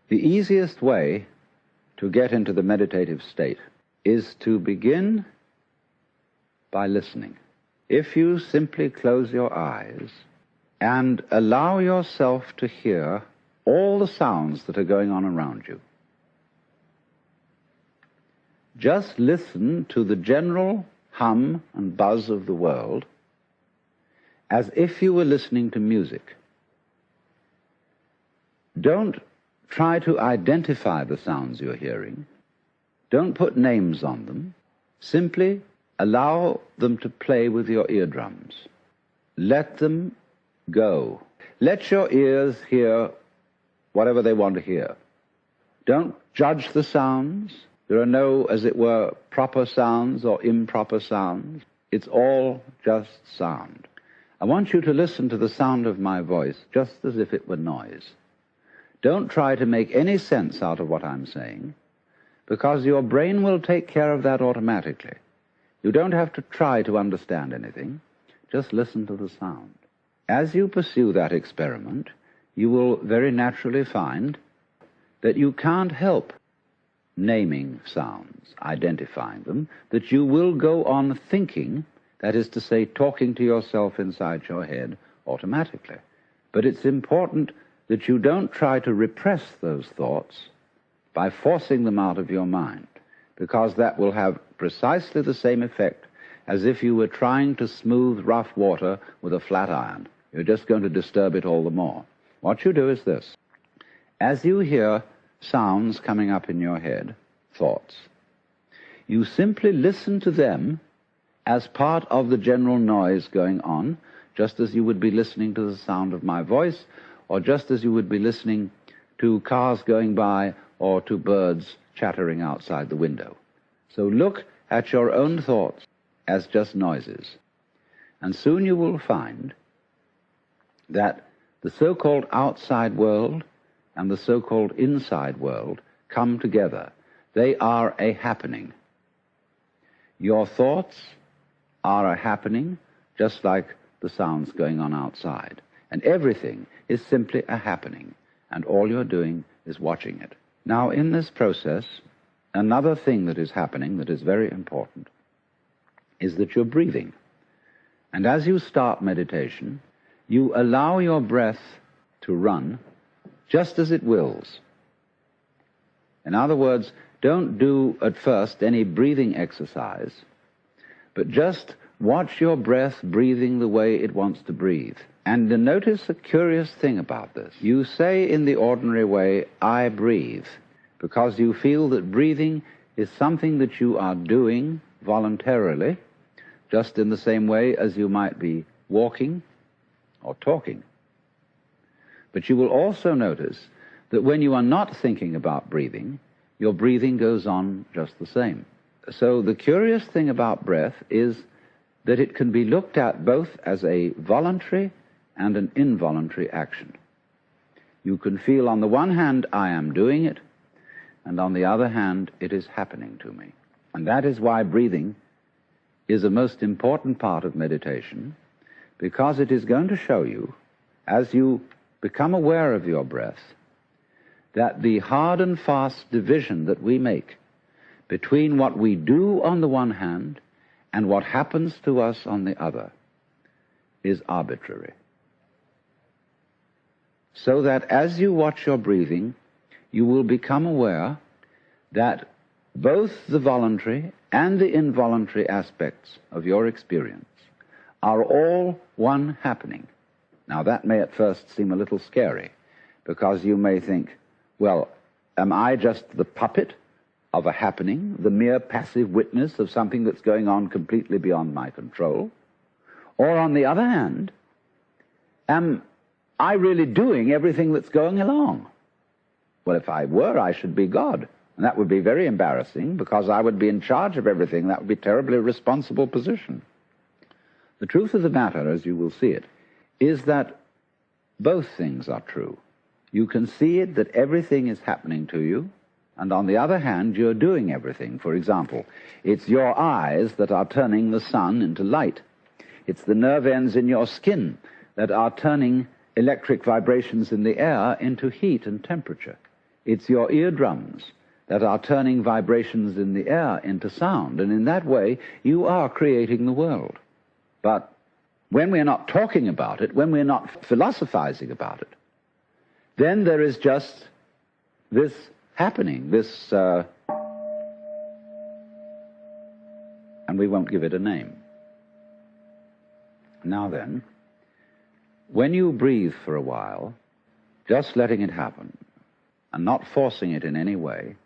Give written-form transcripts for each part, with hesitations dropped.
The easiest way to get into the meditative state is to begin by listening. If you simply close your eyes and allow yourself to hear all the sounds that are going on around you, just listen to the general hum and buzz of the world as if you were listening to music. Don't try to identify the sounds you're hearing. Don't put names on them. Simply allow them to play with your eardrums. Let them go. Let your ears hear whatever they want to hear. Don't judge the sounds. There are no, as it were, proper sounds or improper sounds. It's all just sound. I want you to listen to the sound of my voice just as if it were noise. Don't try to make any sense out of what I'm saying, because your brain will take care of that automatically. You don't have to try to understand anything. Just listen to the sound. As you pursue that experiment, you will very naturally find that you can't help naming sounds, identifying them, that you will go on thinking, that is to say, talking to yourself inside your head automatically. But it's important that you don't try to repress those thoughts by forcing them out of your mind, because that will have precisely the same effect as if you were trying to smooth rough water with a flat iron. You're just going to disturb it all the more. What you do is this. As you hear sounds coming up in your head, thoughts, you simply listen to them as part of the general noise going on, just as you would be listening to the sound of my voice, or just as you would be listening to cars going by or to birds chattering outside the window. So look at your own thoughts as just noises, and soon you will find that the so-called outside world and the so-called inside world come together. They are a happening. Your thoughts are a happening, just like the sounds going on outside. And everything is simply a happening, and all you're doing is watching it. Now, in this process, another thing that is happening that is very important is that you're breathing. And as you start meditation, you allow your breath to run just as it wills. In other words, don't do at first any breathing exercise, but just watch your breath breathing the way it wants to breathe. And notice a curious thing about this. You say in the ordinary way, I breathe, because you feel that breathing is something that you are doing voluntarily, just in the same way as you might be walking or talking. But you will also notice that when you are not thinking about breathing, your breathing goes on just the same. So the curious thing about breath is that it can be looked at both as a voluntary and an involuntary action. You can feel on the one hand, I am doing it, and on the other hand, it is happening to me. And that is why breathing is a most important part of meditation, because it is going to show you, as you become aware of your breath, that the hard and fast division that we make between what we do on the one hand and what happens to us on the other is arbitrary. So that as you watch your breathing, you will become aware that both the voluntary and the involuntary aspects of your experience are all one happening. Now that may at first seem a little scary, because you may think, well, am I just the puppet of a happening, the mere passive witness of something that's going on completely beyond my control? Or on the other hand, am I really doing everything that's going along? Well, if I were, I should be God. And that would be very embarrassing, because I would be in charge of everything. That would be a terribly responsible position. The truth of the matter, as you will see it, is that both things are true. You can see it that everything is happening to you, and on the other hand, you're doing everything. For example, it's your eyes that are turning the sun into light. It's the nerve ends in your skin that are turning electric vibrations in the air into heat and temperature. It's your eardrums that are turning vibrations in the air into sound, and in that way you are creating the world. But when we're not talking about it, when we're not philosophizing about it, then there is just this happening, this, and we won't give it a name. Now then, when you breathe for a while, just letting it happen, and not forcing it in any way,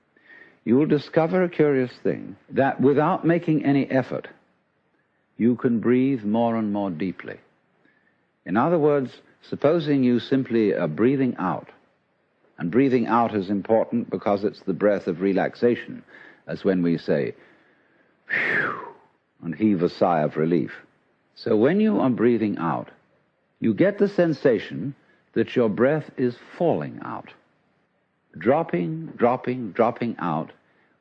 you will discover a curious thing, that without making any effort, you can breathe more and more deeply. In other words, supposing you simply are breathing out, and breathing out is important because it's the breath of relaxation, as when we say, phew, and heave a sigh of relief. So when you are breathing out, you get the sensation that your breath is falling out, dropping, dropping, dropping out,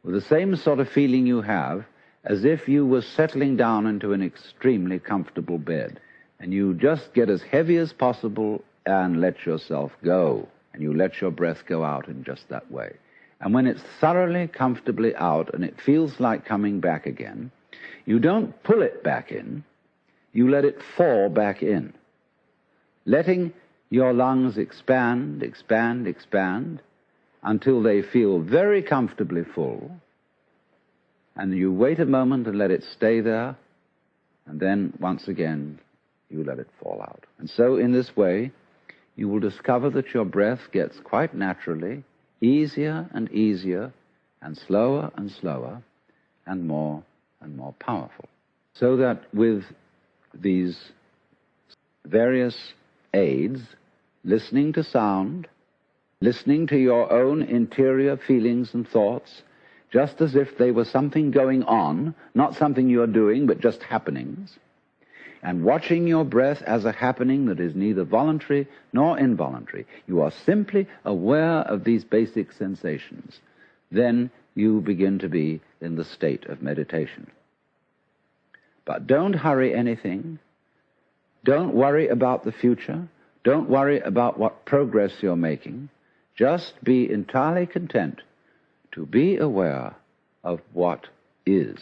with the same sort of feeling you have as if you were settling down into an extremely comfortable bed, and you just get as heavy as possible and let yourself go, and you let your breath go out in just that way. And when it's thoroughly, comfortably out and it feels like coming back again, you don't pull it back in, you let it fall back in, letting your lungs expand, expand, expand, until they feel very comfortably full, and you wait a moment and let it stay there, and then once again you let it fall out. And so in this way you will discover that your breath gets quite naturally easier and easier, and slower and more powerful. So that with these various aids, listening to sound, listening to your own interior feelings and thoughts, just as if they were something going on, not something you're doing, but just happenings, and watching your breath as a happening that is neither voluntary nor involuntary. You are simply aware of these basic sensations. Then you begin to be in the state of meditation. But don't hurry anything. Don't worry about the future. Don't worry about what progress you're making. Just be entirely content to be aware of what is.